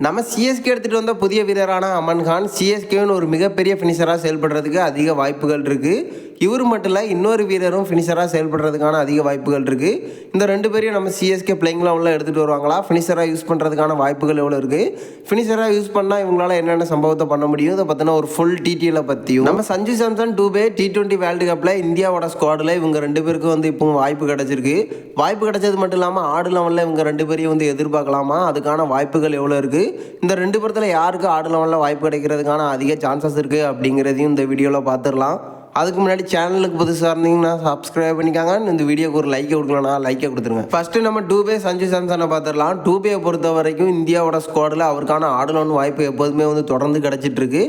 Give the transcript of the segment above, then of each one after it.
நம்ம சிஎஸ்கே எடுத்துகிட்டு வந்த புதிய வீரரான அமன் கான் சிஎஸ்கேன்னு ஒரு மிகப்பெரிய ஃபினிஷராக செயல்படுறதுக்கு அதிக வாய்ப்புகள் இருக்குது. இவர் மட்டும் இல்லை, இன்னொரு வீரரும் ஃபினிஷராக செயல்படுறதுக்கான அதிக வாய்ப்புகள் இருக்குது. இந்த ரெண்டு பேரையும் நம்ம சிஎஸ்கே பிளேயிங் லெவலில் எடுத்துகிட்டு வருவாங்களா, ஃபினிஷராக யூஸ் பண்ணுறதுக்கான வாய்ப்புகள் எவ்வளோ இருக்குது, ஃபினிஷராக யூஸ் பண்ணால் இவங்களால என்னென்ன சம்பவத்தை பண்ண முடியும், இதை பற்றின ஒரு ஃபுல் டீட்டெயிலை பற்றியும் நம்ம சஞ்சு சாம்சன் டூபே T20 வேர்ல்டு கப்பில் இந்தியாவோட ஸ்குவாடில் இவங்க ரெண்டு பேருக்கும் இப்போ வாய்ப்பு கிடச்சிருக்கு. வாய்ப்பு கிடைச்சது மட்டும் இல்லாமல் ஆடு லெவலில் இவங்க ரெண்டு பேரையும் எதிர்பார்க்கலாமா, அதுக்கான வாய்ப்புகள் எவ்வளோ இருக்குது, இந்த ரெண்டு பேர்த்தில் யாருக்கு ஆடு லெவலில் வாய்ப்பு கிடைக்கிறதுக்கான அதிக சான்சஸ் இருக்குது அப்படிங்கிறதையும் இந்த வீடியோவில் பார்த்துடலாம். அதுக்கு முன்னாடி சேனலுக்கு புதுசாக இருந்தீங்கன்னா சப்ஸ்கிரைப் பண்ணிக்காங்க. இந்த வீடியோக்கு ஒரு லைக்கை கொடுக்கலனா லைக்கை கொடுத்துருங்க. ஃபஸ்ட்டு நம்ம டூபே சஞ்சு சாம்சனை பார்த்துடலாம். டூபேயை பொறுத்த வரைக்கும் இந்தியாவோட ஸ்குவாடில் அவருக்கான ஆடலோன் வாய்ப்பு எப்போதுமே தொடர்ந்து கிடச்சிட்ருக்கு.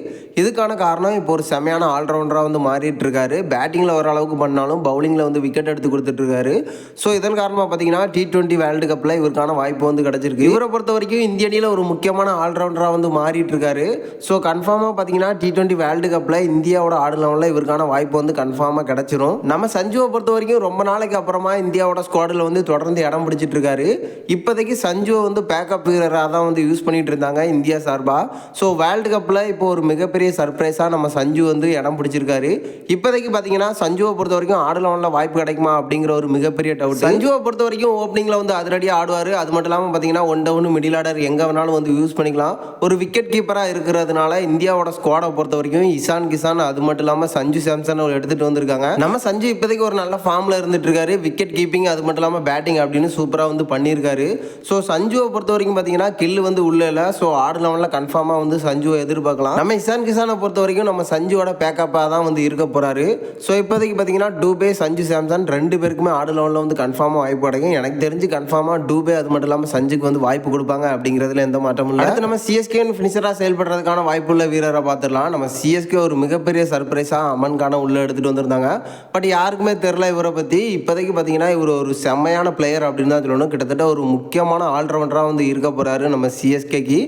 இதுக்கான காரணம் இப்போ ஒரு செமையான ஆல்ரவுண்டராக மாறிட்டு இருக்காரு. பேட்டிங்கில் ஓரளவுக்கு பண்ணாலும் பவுலிங்கில் விக்கெட் எடுத்து கொடுத்துட்ருக்காரு. ஸோ இதன் காரணமாக பார்த்தீங்கன்னா T20 வேர்ல்டு கப்பில் இவருக்கான வாய்ப்பு கிடச்சிருக்கு. இவரை பொறுத்த வரைக்கும் இந்திய அணியில் ஒரு முக்கியமான ஆல்ரவுண்டராக மாறிட்டு இருக்காரு. ஸோ கன்ஃபார்மாக பார்த்தீங்கன்னா T20 வேர்ல்டு கப்பில் இந்தியாவோட ஆடு லெவலில் இவருக்கான வாய்ப்பு கன்ஃபார்மாக கிடைச்சிரும். நம்ம சஞ்சுவை பொறுத்த வரைக்கும் ரொம்ப நாளைக்கு அப்புறமா இந்தியாவோட ஸ்குவாடில் தொடர்ந்து இடம் பிடிச்சிட்டு இருக்காரு. இப்போதைக்கு சஞ்சுவை பேக்கப் வீரராக தான் யூஸ் பண்ணிட்டு இருந்தாங்க இந்தியா சார்பாக. ஸோ வேர்ல்டு கப்பில் இப்போ ஒரு மிகப்பெரிய சர்ப்ரைஸாக நம்ம சஞ்சு இடம் பிடிச்சிருக்காரு. இப்போதைக்கு பார்த்தீங்கன்னா சஞ்சுவை பொறுத்த வரைக்கும் ஆடு லெவலில் வாய்ப்பு கிடைக்குமா அப்படிங்கிற ஒரு மிகப்பெரிய டவுட். சஞ்சுவை பொறுத்த வரைக்கும் ஓப்பனிங்கில் அதிரடியாக ஆடுவார். அது மட்டும் இல்லாமல் பார்த்தீங்கன்னா ஒன் டவுன் மிடில் ஆர்டர் எங்கே வேணாலும் யூஸ் பண்ணிக்கலாம். ஒரு விக்கெட் கீப்பராக இருக்கிறதுனால இந்தியாவோட ஸ்குவாடை பொறுத்த வரைக்கும் இசான் கிசான் அது மட்டும் இல்லாமல் சஞ்சு சாம்சன் எடுத்துட்டு வந்திருக்காங்க. நம்ம சஞ்சு இப்போதைக்கு ஒரு நல்ல ஃபார்ம்ல இருந்துட்டு இருக்காரு. விக்கெட் கீப்பிங் அது மட்டும் இல்லாமல் பேட்டிங் அப்படின்னு சூப்பராக பண்ணியிருக்காரு. ஸோ சஞ்சுவை பொறுத்த வரைக்கும் பார்த்தீங்கன்னா கில்லு உள்ள இல்லை. ஸோ ஆடு லெவலில் கன்ஃபார்மாக சஞ்சுவை எதிர்பார்க்கலாம். நம்ம இசான் கிசானை பொறுத்த வரைக்கும் நம்ம சஞ்சுவோட பேக்கப்பாக தான் இருக்க போறாரு. ஸோ இப்போதைக்கு பார்த்தீங்கன்னா டூபே சஞ்சு சாம்சன் ரெண்டு பேருக்குமே ஆடு லெவலில் கன்ஃபார்மாக வாய்ப்பு கிடைக்கும். எனக்கு தெரிஞ்சு கன்ஃபார்மாக டூபே அது மட்டும் இல்லாமல் சஞ்சுக்கு வாய்ப்பு கொடுப்பாங்க அப்படிங்கிறதுல எந்த மாற்றமும் இல்லை. அடுத்து நம்ம சிஎஸ்கே ஃபினிஷராக செயல்படுறதுக்கான வாய்ப்புள்ள வீரரை பார்த்துடலாம். நம்ம சிஎஸ்கே ஒரு மிகப்பெரிய சர்ப்ரைஸாக அமன் கானை உள்ள எடுத்துகிட்டு வந்திருந்தாங்க. பட் யாருக்குமே தெரில இவரை பற்றி. இப்போதைக்கு பார்த்தீங்கன்னா இவர் ஒரு செம்மையான பிளேயர் அப்படின்னு தான் சொல்லணும். கிட்டத்தட்ட ஒரு முக்கியமான ஆல்ரவுண்டராக இருக்க போகிறாரு நம்ம சிஎஸ்கேக்கு.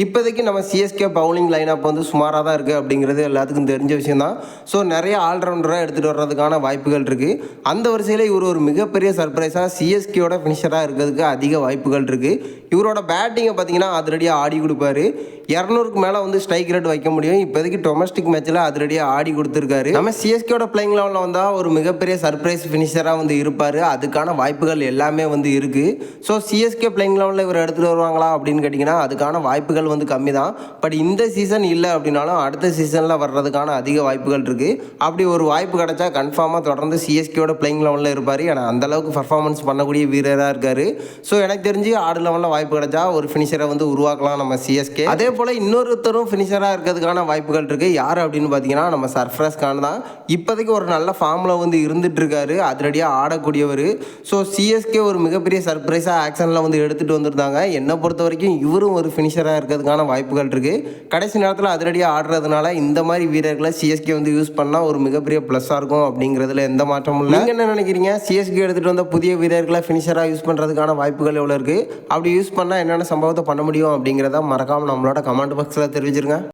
இப்போதைக்கு நம்ம சிஎஸ்கே பவுலிங் லைனப் சுமாராக தான் இருக்குது அப்படிங்கிறது எல்லாத்துக்கும் தெரிஞ்ச விஷயம் தான். ஸோ நிறைய ஆல்ரவுண்டராக எடுத்துகிட்டு வர்றதுக்கான வாய்ப்புகள் இருக்குது. அந்த வரிசையில் இவர் ஒரு மிகப்பெரிய சர்ப்ரைஸாக சிஎஸ்கேயோட ஃபினிஷராக இருக்கிறதுக்கு அதிக வாய்ப்புகள் இருக்குது. இவரோட பேட்டிங்கை பார்த்தீங்கன்னா அதிரடியாக ஆடி கொடுப்பாரு. 200க்கு மேலே ஸ்ட்ரைக் ரேட் வைக்க முடியும். இப்போதைக்கு டொமஸ்டிக் மேட்ச்சில் அதிரடியாக ஆடி கொடுத்துருக்காரு. நம்ம சிஎஸ்கேயோட பிளேயிங் லெவலில் வந்தால் ஒரு மிகப்பெரிய சர்ப்ரைஸ் ஃபினிஷராக இருப்பார். அதுக்கான வாய்ப்புகள் எல்லாமே இருக்குது. ஸோ சிஎஸ்கே பிளேயிங் லெவலில் இவர் எடுத்துகிட்டு வருவாங்களா அப்படின்னு கேட்டிங்கன்னா அதுக்கான வாய்ப்புகள் கம்மி தான். பட் இந்த சீசன் இல்லை அப்படின்னாலும் அடுத்த சீசனில் வர்றதுக்கான அதிக வாய்ப்புகள் இருக்குது. அப்படி ஒரு வாய்ப்பு கிடைச்சா கன்ஃபார்மாக தொடர்ந்து சிஎஸ்கேயோட பிளேயிங் லெவலில் இருப்பார். ஏன்னா அந்தளவுக்கு பர்ஃபார்மன்ஸ் பண்ணக்கூடிய வீரராக இருக்கார். ஸோ எனக்கு தெரிஞ்சு ஆடு லெவலில் வாய்ப்பு கிடைச்சா ஒரு ஃபினிஷரை உருவாக்கலாம் நம்ம சிஎஸ்கே. அதே போல் இன்னொருத்தரும் ஃபினிஷராக இருக்கிறதுக்கான வாய்ப்புகள் இருக்குது. யார் அப்படின்னு பார்த்தீங்கன்னா நம்ம சர்ஃப்ராஸ் கான் தான். இப்போதைக்கு ஒரு நல்ல ஃபார்மில் இருந்துட்டு இருக்காரு. அதிரடியாக ஆடக்கூடியவர். ஸோ சிஎஸ்கே ஒரு மிகப்பெரிய சர்ப்ரைஸாக ஆக்ஷனில் எடுத்துகிட்டு வந்திருந்தாங்க. என்னை பொறுத்த வரைக்கும் இவரும் ஒரு ஃபினிஷராக இருக்கிறதுக்கான வாய்ப்புகள் இருக்குது. கடைசி நேரத்தில் அதிரடியாக ஆடுறதுனால இந்த மாதிரி வீரர்களை சிஎஸ்கே யூஸ் பண்ணால் ஒரு மிகப்பெரிய ப்ளஸ்ஸாக இருக்கும் அப்படிங்கிறதுல எந்த மாற்றமும் இல்லை. நீங்கள் என்ன நினைக்கிறீங்க? சிஎஸ்கே எடுத்துகிட்டு வந்த புதிய வீரர்களை ஃபினிஷராக யூஸ் பண்ணுறதுக்கான வாய்ப்புகள் எவ்வளோ இருக்குது? அப்படி யூஸ் பண்ணால் என்னென்ன சம்பவத்தை பண்ண முடியும் அப்படிங்கிறத மறக்காமல் நம்மளோட கமெண்ட் பாக்ஸில் தெரிவிச்சிருங்க.